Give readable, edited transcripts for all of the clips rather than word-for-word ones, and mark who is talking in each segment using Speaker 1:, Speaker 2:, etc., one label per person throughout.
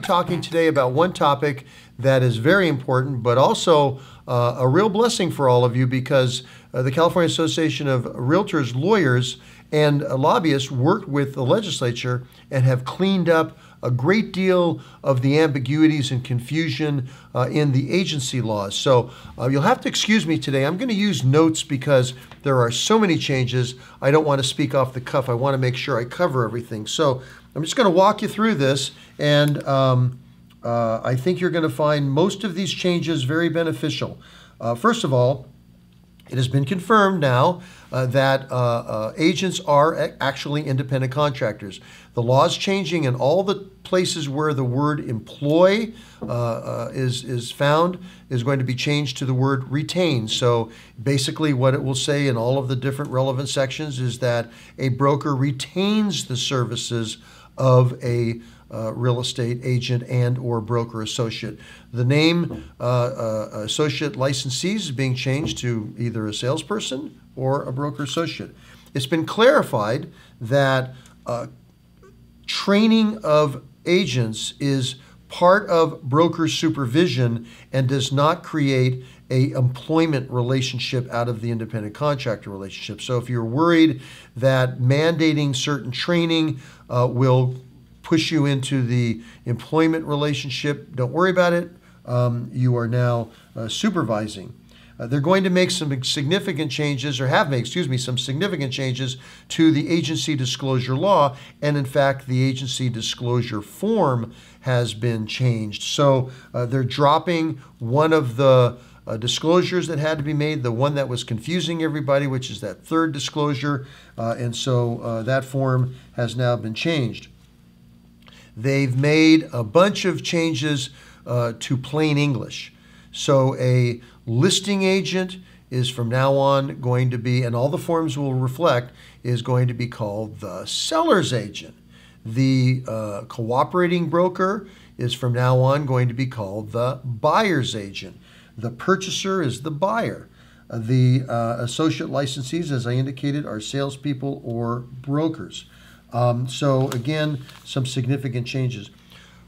Speaker 1: talking today about one topic that is very important, but also a real blessing for all of you, because the California Association of Realtors, lawyers, and lobbyists worked with the legislature and have cleaned up a great deal of the ambiguities and confusion in the agency laws. So you'll have to excuse me today. I'm going to use notes because there are so many changes. I don't want to speak off the cuff. I want to make sure I cover everything. So I'm just going to walk you through this, and I think you're going to find most of these changes very beneficial. First of all, it has been confirmed now that agents are actually independent contractors. The law is changing in all the places where the word employ is found is going to be changed to the word retain. So basically what it will say in all of the different relevant sections is that a broker retains the services of a real estate agent and or broker associate. The name associate licensees is being changed to either a salesperson or a broker associate. It's been clarified that training of agents is part of broker supervision and does not create a employment relationship out of the independent contractor relationship. So if you're worried that mandating certain training will push you into the employment relationship, don't worry about it. You are now supervising. They're going to make some significant changes, or have made, excuse me, some significant changes to the agency disclosure law. And in fact, the agency disclosure form has been changed. So they're dropping one of the disclosures that had to be made, the one that was confusing everybody, which is that third disclosure. And so that form has now been changed. They've made a bunch of changes to plain English. So a listing agent is from now on going to be, and all the forms will reflect, is going to be called the seller's agent. The cooperating broker is from now on going to be called the buyer's agent. The purchaser is the buyer. The associate licensees, as I indicated, are salespeople or brokers. So again, some significant changes.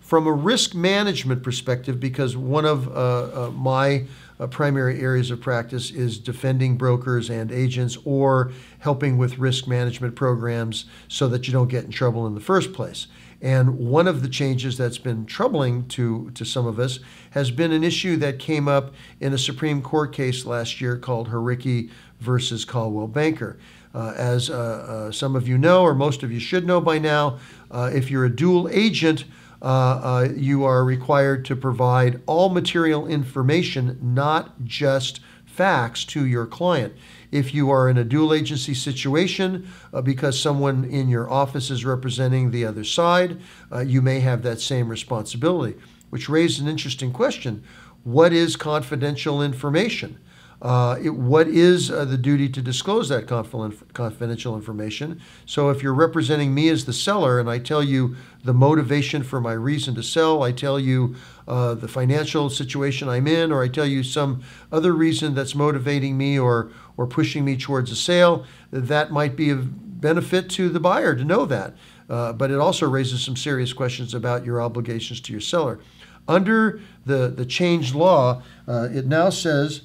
Speaker 1: From a risk management perspective, because one of my primary areas of practice is defending brokers and agents or helping with risk management programs so that you don't get in trouble in the first place. And one of the changes that's been troubling to some of us has been an issue that came up in a Supreme Court case last year called Haricki versus Caldwell Banker. As some of you know, or most of you should know by now, if you're a dual agent, you are required to provide all material information, not just facts, to your client. If you are in a dual agency situation because someone in your office is representing the other side, you may have that same responsibility, which raised an interesting question. What is confidential information? What is the duty to disclose that confidential information? So if you're representing me as the seller and I tell you the motivation for my reason to sell, I tell you the financial situation I'm in, or I tell you some other reason that's motivating me or pushing me towards a sale, that might be of benefit to the buyer to know that. But it also raises some serious questions about your obligations to your seller. Under the changed law, it now says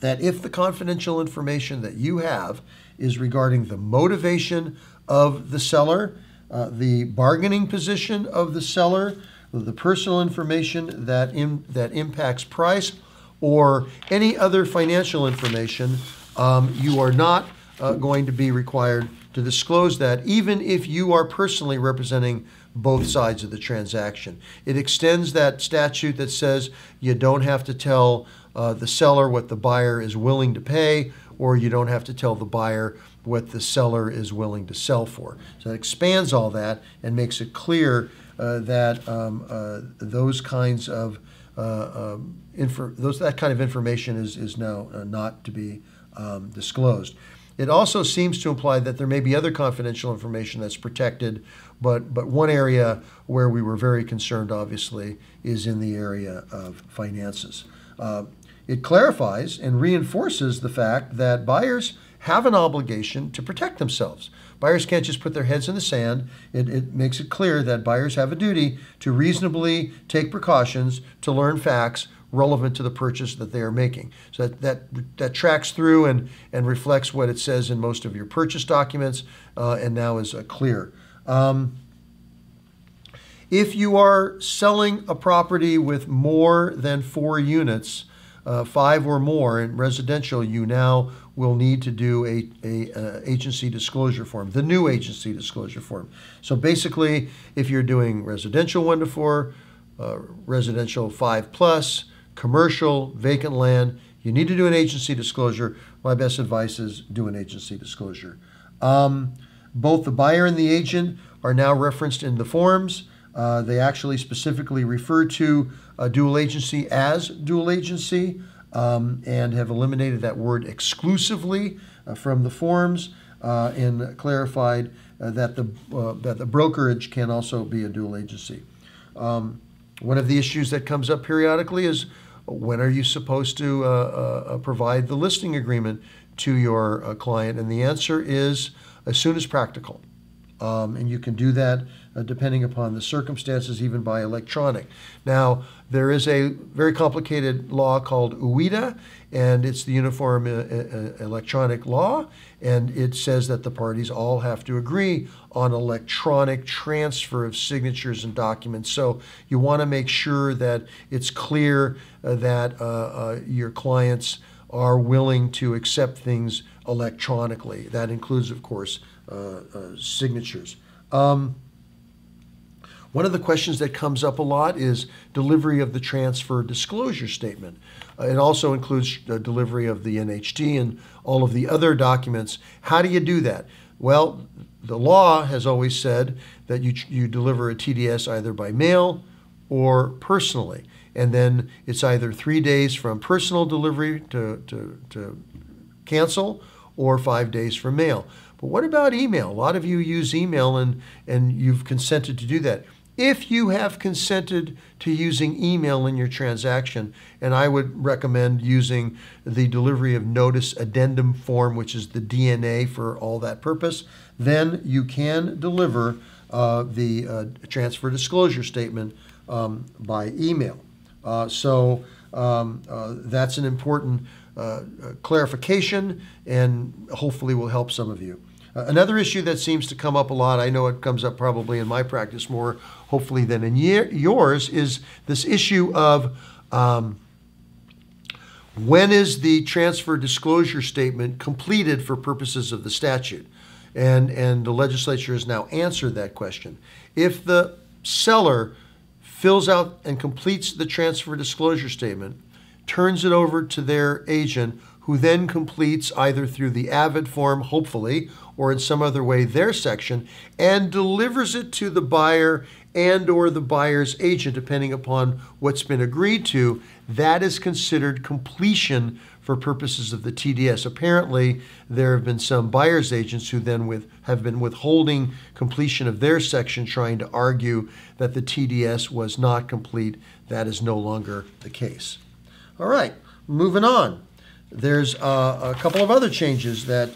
Speaker 1: that if the confidential information that you have is regarding the motivation of the seller, the bargaining position of the seller, the personal information that impacts price, or any other financial information, you are not going to be required to disclose that, even if you are personally representing both sides of the transaction. It extends that statute that says you don't have to tell the seller what the buyer is willing to pay, or you don't have to tell the buyer what the seller is willing to sell for. So it expands all that and makes it clear that those kinds of that kind of information is now not to be disclosed. It also seems to imply that there may be other confidential information that's protected, but one area where we were very concerned, obviously, is in the area of finances. It clarifies and reinforces the fact that buyers have an obligation to protect themselves. buyers can't just put their heads in the sand. It makes it clear that buyers have a duty to reasonably take precautions to learn facts relevant to the purchase that they are making. So that tracks through and reflects what it says in most of your purchase documents, and now is clear. If you are selling a property with more than 4 units, 5 or more in residential, you now will need to do a agency disclosure form, the new agency disclosure form. So basically, if you're doing residential 1 to 4, residential 5+, commercial, vacant land, you need to do an agency disclosure. My best advice is do an agency disclosure. Both the buyer and the agent are now referenced in the forms. They actually specifically refer to dual agency as dual agency, and have eliminated that word exclusively from the forms, and clarified that the brokerage can also be a dual agency. One of the issues that comes up periodically is, when are you supposed to provide the listing agreement to your client? And the answer is as soon as practical. And you can do that depending upon the circumstances, even by electronic. Now, there is a very complicated law called UIDA, and it's the Uniform Electronic Law, and it says that the parties all have to agree on electronic transfer of signatures and documents. So you want to make sure that it's clear that your clients are willing to accept things electronically. That includes, of course, signatures. One of the questions that comes up a lot is delivery of the transfer disclosure statement. It also includes delivery of the NHD and all of the other documents. How do you do that? Well, the law has always said that you deliver a TDS either by mail or personally. And then it's either 3 days from personal delivery to cancel, or 5 days from mail. But what about email? A lot of you use email, and you've consented to do that. If you have consented to using email in your transaction, and I would recommend using the delivery of notice addendum form, which is the DNA for all that purpose, then you can deliver the transfer disclosure statement by email. So that's an important clarification, and hopefully will help some of you. Another issue that seems to come up a lot, I know it comes up probably in my practice more hopefully than in yours, is this issue of when is the transfer disclosure statement completed for purposes of the statute? And the legislature has now answered that question. If the seller fills out and completes the transfer disclosure statement, turns it over to their agent, who then completes either through the AVID form, hopefully, or in some other way their section, and delivers it to the buyer and or the buyer's agent, depending upon what's been agreed to, that is considered completion for purposes of the TDS. Apparently, there have been some buyer's agents who then have been withholding completion of their section, trying to argue that the TDS was not complete. That is no longer the case. All right, moving on. There's a couple of other changes that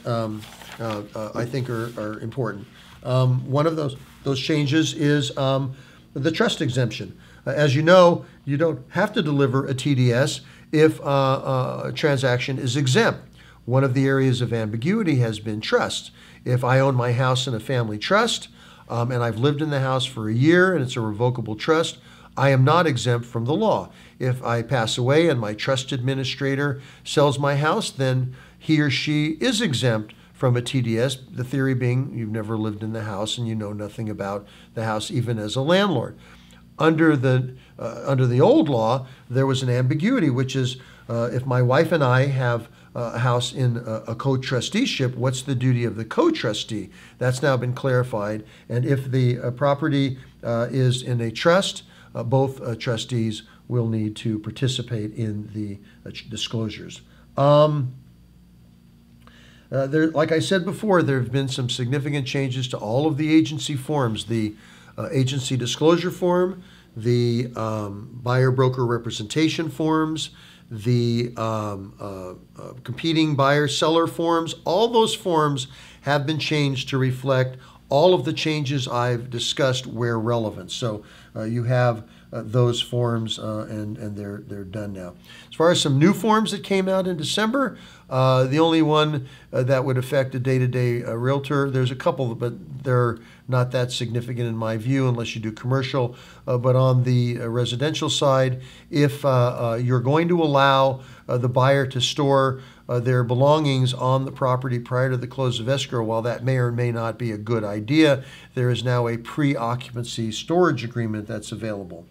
Speaker 1: I think are important. One of those changes is the trust exemption. As you know, you don't have to deliver a TDS if a transaction is exempt. One of the areas of ambiguity has been trust. If I own my house in a family trust, and I've lived in the house for a year and it's a revocable trust, I am not exempt from the law. If I pass away and my trust administrator sells my house, then he or she is exempt from a TDS, the theory being you've never lived in the house and you know nothing about the house, even as a landlord. Under the old law, there was an ambiguity, which is if my wife and I have a house in a co-trusteeship, what's the duty of the co-trustee? That's now been clarified. And if the property is in a trust, both trustees will need to participate in the disclosures. Like I said before, there have been some significant changes to all of the agency forms. The agency disclosure form, the buyer broker representation forms, the competing buyer-seller forms. All those forms have been changed to reflect all of the changes I've discussed where relevant. So you have those forms, and they're done now. As far as some new forms that came out in December, the only one that would affect a day-to-day realtor, there's a couple, but they're not that significant in my view unless you do commercial. But on the residential side, if you're going to allow the buyer to store their belongings on the property prior to the close of escrow, while that may or may not be a good idea, there is now a pre-occupancy storage agreement that's available.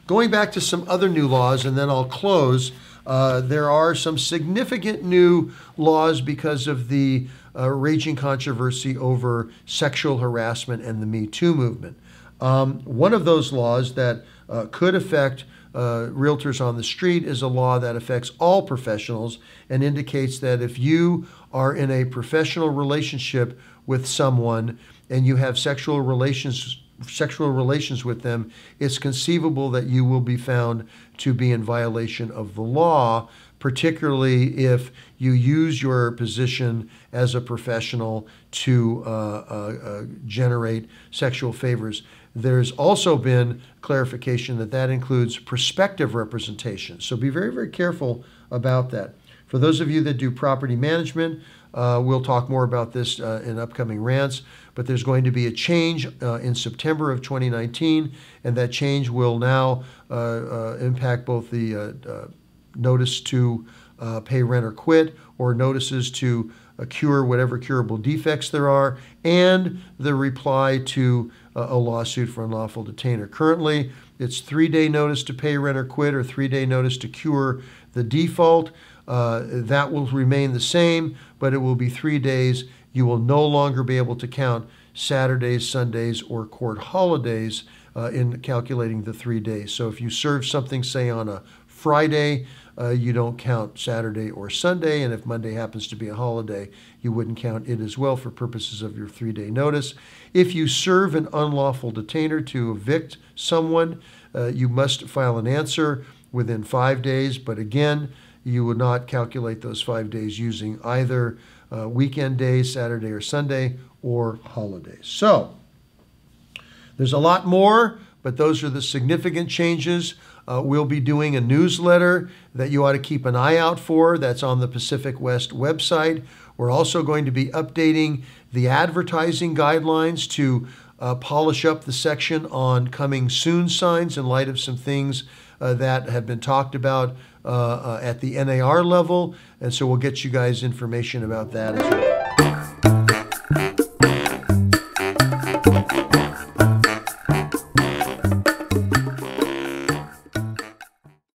Speaker 1: Going back to some other new laws, and then I'll close, there are some significant new laws because of the raging controversy over sexual harassment and the Me Too movement. One of those laws that could affect realtors on the street is a law that affects all professionals and indicates that if you are in a professional relationship with someone and you have sexual relations with them, it's conceivable that you will be found to be in violation of the law, particularly if you use your position as a professional to generate sexual favors. There's also been clarification that that includes prospective representation. So be very, very careful about that. For those of you that do property management, we'll talk more about this in upcoming rants, but there's going to be a change in September of 2019, and that change will now impact both the notice to pay rent or quit, or notices to cure whatever curable defects there are, and the reply to a lawsuit for unlawful detainer. Currently, it's 3-day notice to pay rent or quit, or 3-day notice to cure the default. That will remain the same, but it will be 3 days. You will no longer be able to count Saturdays, Sundays, or court holidays in calculating the 3 days. So if you serve something, say, on a Friday, you don't count Saturday or Sunday, and if Monday happens to be a holiday, you wouldn't count it as well for purposes of your 3-day notice. If you serve an unlawful detainer to evict someone, you must file an answer within 5 days, but again, you would not calculate those 5 days using either weekend days, Saturday or Sunday, or holidays. So there's a lot more, but those are the significant changes. We'll be doing a newsletter that you ought to keep an eye out for. That's on the Pacific West website. We're also going to be updating the advertising guidelines to polish up the section on coming soon signs in light of some things that have been talked about at the NAR level. And so we'll get you guys information about that as well.